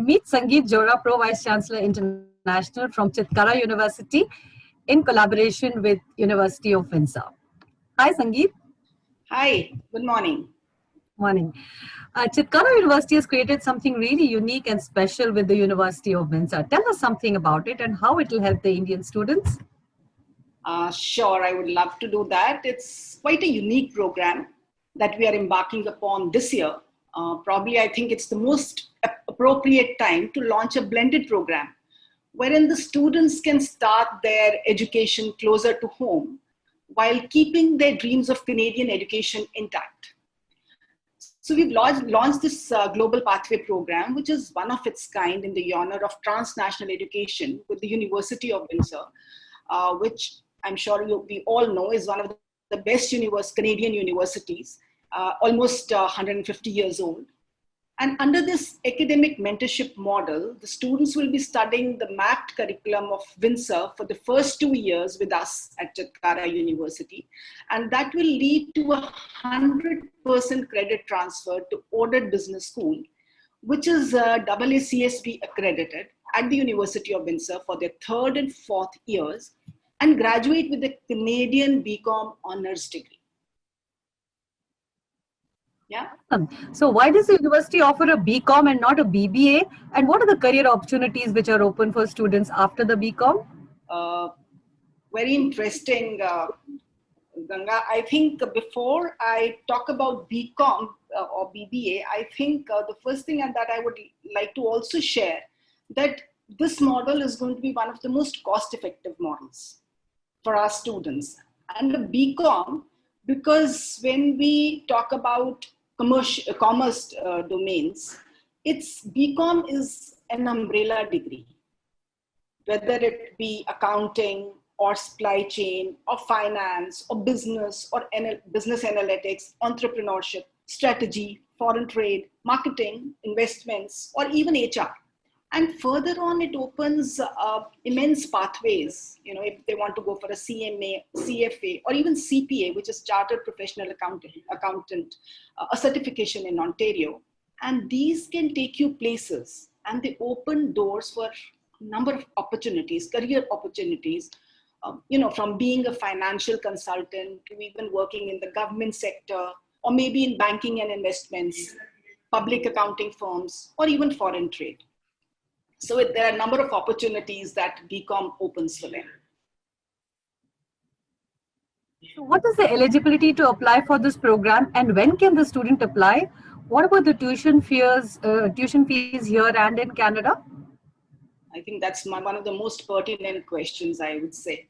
meet Sangeet Jora, Pro Vice Chancellor International from Chitkara University in collaboration with University of Windsor. Hi, Sangeet. Hi, good morning. Morning. Chitkara University has created something really unique and special with the University of Windsor. Tell us something about it and how it will help the Indian students. Sure, I would love to do that. It's quite a unique program that we are embarking upon this year. Probably, I think it's the most appropriate time to launch a blended program wherein the students can start their education closer to home while keeping their dreams of Canadian education intact. So we've launched this Global Pathway Program, which is one of its kind in the honor of transnational education with the University of Windsor, which I'm sure we all know is one of the best Canadian universities, almost 150 years old. And under this academic mentorship model, the students will be studying the mapped curriculum of Windsor for the first 2 years with us at Chitkara University. And that will lead to 100% credit transfer to Ordered Business School, which is AACSB accredited at the University of Windsor for their 3rd and 4th years, and graduate with a Canadian BCom honors degree. Yeah. So why does the university offer a BCom and not a BBA? And what are the career opportunities which are open for students after the BCom? Very interesting, Ganga. I think before I talk about BCom or BBA, I think the first thing that I would like to also share that this model is going to be one of the most cost-effective models for our students. And the BCom, because when we talk about commerce domains, BCom is an umbrella degree, whether it be accounting or supply chain or finance or business or business analytics, entrepreneurship, strategy, foreign trade, marketing, investments, or even HR. And further on, it opens immense pathways, if they want to go for a CMA, CFA, or even CPA, which is Chartered Professional Accountant, a certification in Ontario. And these can take you places, and they open doors for a number of opportunities, career opportunities, from being a financial consultant to even working in the government sector, or maybe in banking and investments, public accounting firms, or even foreign trade. So there are a number of opportunities that BCom opens for them. So what is the eligibility to apply for this program, and when can the student apply? What about the tuition fees here and in Canada? I think that's one of the most pertinent questions, I would say.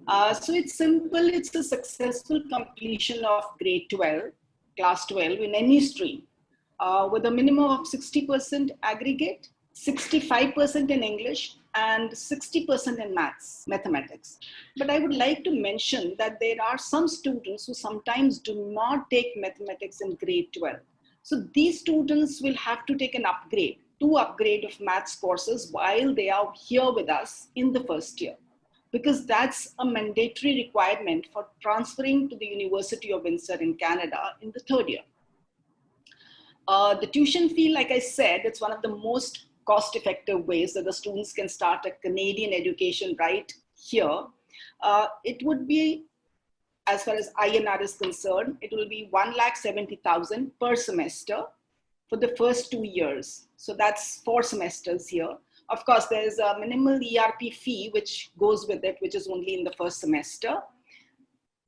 So it's simple. It's a successful completion of grade 12, class 12 in any stream with a minimum of 60% aggregate, 65% in English, and 60% in mathematics. But I would like to mention that there are some students who sometimes do not take mathematics in grade 12. So these students will have to take two upgrade of maths courses while they are here with us in the first year, because that's a mandatory requirement for transferring to the University of Windsor in Canada in the 3rd year. The tuition fee, like I said, it's one of the most cost-effective ways that the students can start a Canadian education right here. It would be, as far as INR is concerned, it will be 1,70,000 per semester for the first 2 years. So that's 4 semesters here. Of course, there's a minimal ERP fee which goes with it, which is only in the first semester.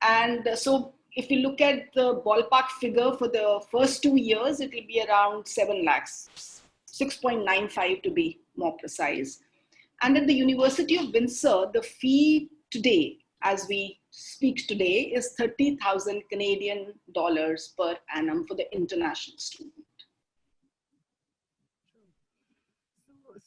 And so if you look at the ballpark figure for the first 2 years, it will be around 7 lakhs. 6.95 to be more precise. And at the University of Windsor, the fee today, as we speak today, is 30,000 Canadian dollars per annum for the international student.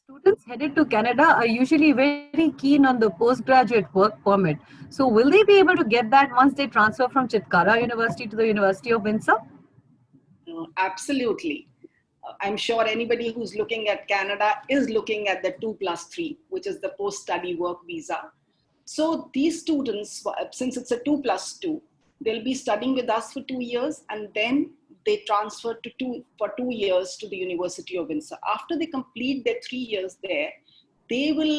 Students headed to Canada are usually very keen on the postgraduate work permit. So will they be able to get that once they transfer from Chitkara University to the University of Windsor? Absolutely. I'm sure anybody who's looking at Canada is looking at the 2+3, which is the post-study work visa. So these students, since it's a 2+2, they'll be studying with us for 2 years, and then they transfer for 2 years to the University of Windsor. After they complete their 3 years there, they will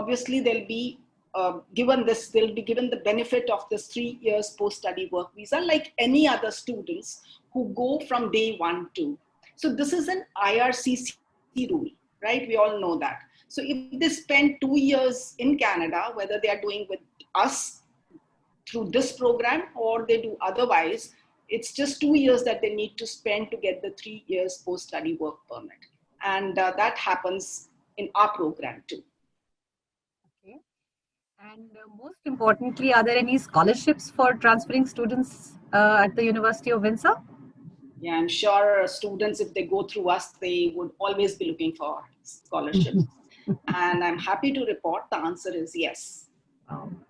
obviously they'll be they'll be given the benefit of this 3 years post-study work visa like any other students who go from day one to. So this is an IRCC rule, right? We all know that. So if they spend 2 years in Canada, whether they are doing with us through this program or they do otherwise, it's just 2 years that they need to spend to get the 3 years post-study work permit. And that happens in our program too. Okay. And most importantly, are there any scholarships for transferring students at the University of Windsor? Yeah, I'm sure students, if they go through us, they would always be looking for scholarships. And I'm happy to report the answer is yes.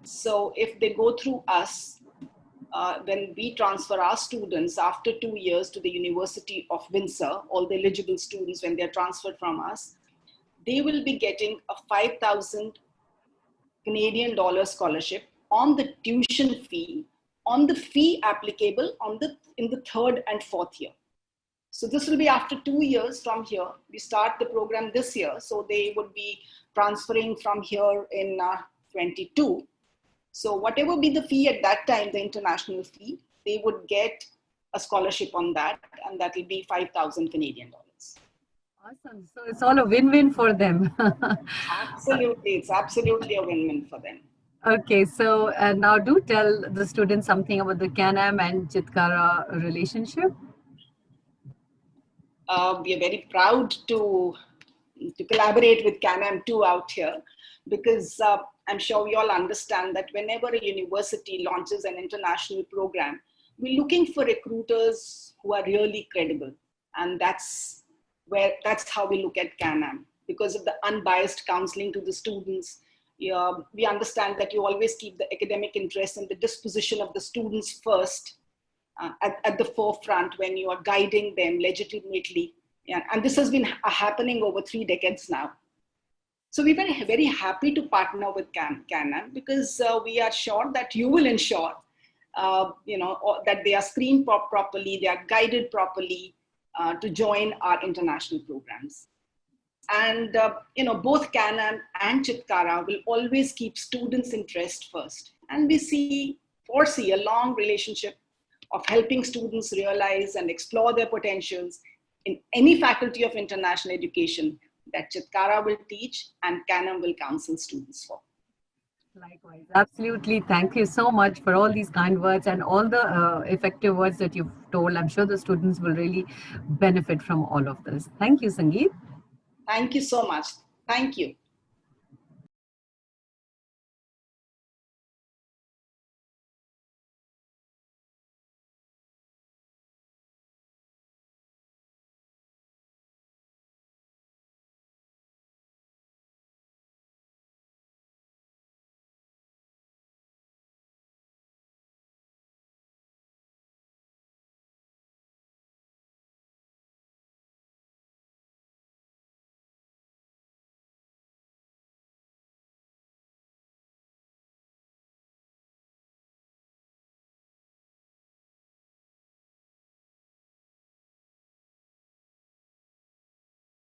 So if they go through us, when we transfer our students after 2 years to the University of Windsor, all the eligible students, when they're transferred from us, they will be getting a 5,000 Canadian dollar scholarship on the tuition fee, on the fee applicable in the 3rd and 4th year. So this will be after 2 years from here. We start the program this year, so they would be transferring from here in 22. So whatever be the fee at that time, the international fee, they would get a scholarship on that, and that will be 5,000 Canadian dollars. Awesome. So it's all a win-win for them. Absolutely. It's absolutely a win-win for them. Okay, so now do tell the students something about the Canam and Chitkara relationship. We are very proud to collaborate with Canam too out here, because I'm sure we all understand that whenever a university launches an international program, we're looking for recruiters who are really credible. And that's how we look at Canam. Because of the unbiased counseling to the students, we understand that you always keep the academic interest and the disposition of the students first at the forefront when you are guiding them legitimately. Yeah, and this has been happening over 3 decades now. So we're very, very happy to partner with Canam, because we are sure that you will ensure that they are screened properly, they are guided properly to join our international programs. And both Canam and Chitkara will always keep students' interest first. And we foresee a long relationship of helping students realize and explore their potentials in any faculty of international education that Chitkara will teach and Canam will counsel students for. Likewise. Absolutely. Thank you so much for all these kind words and all the effective words that you've told. I'm sure the students will really benefit from all of this. Thank you, Sangeet. Thank you so much. Thank you.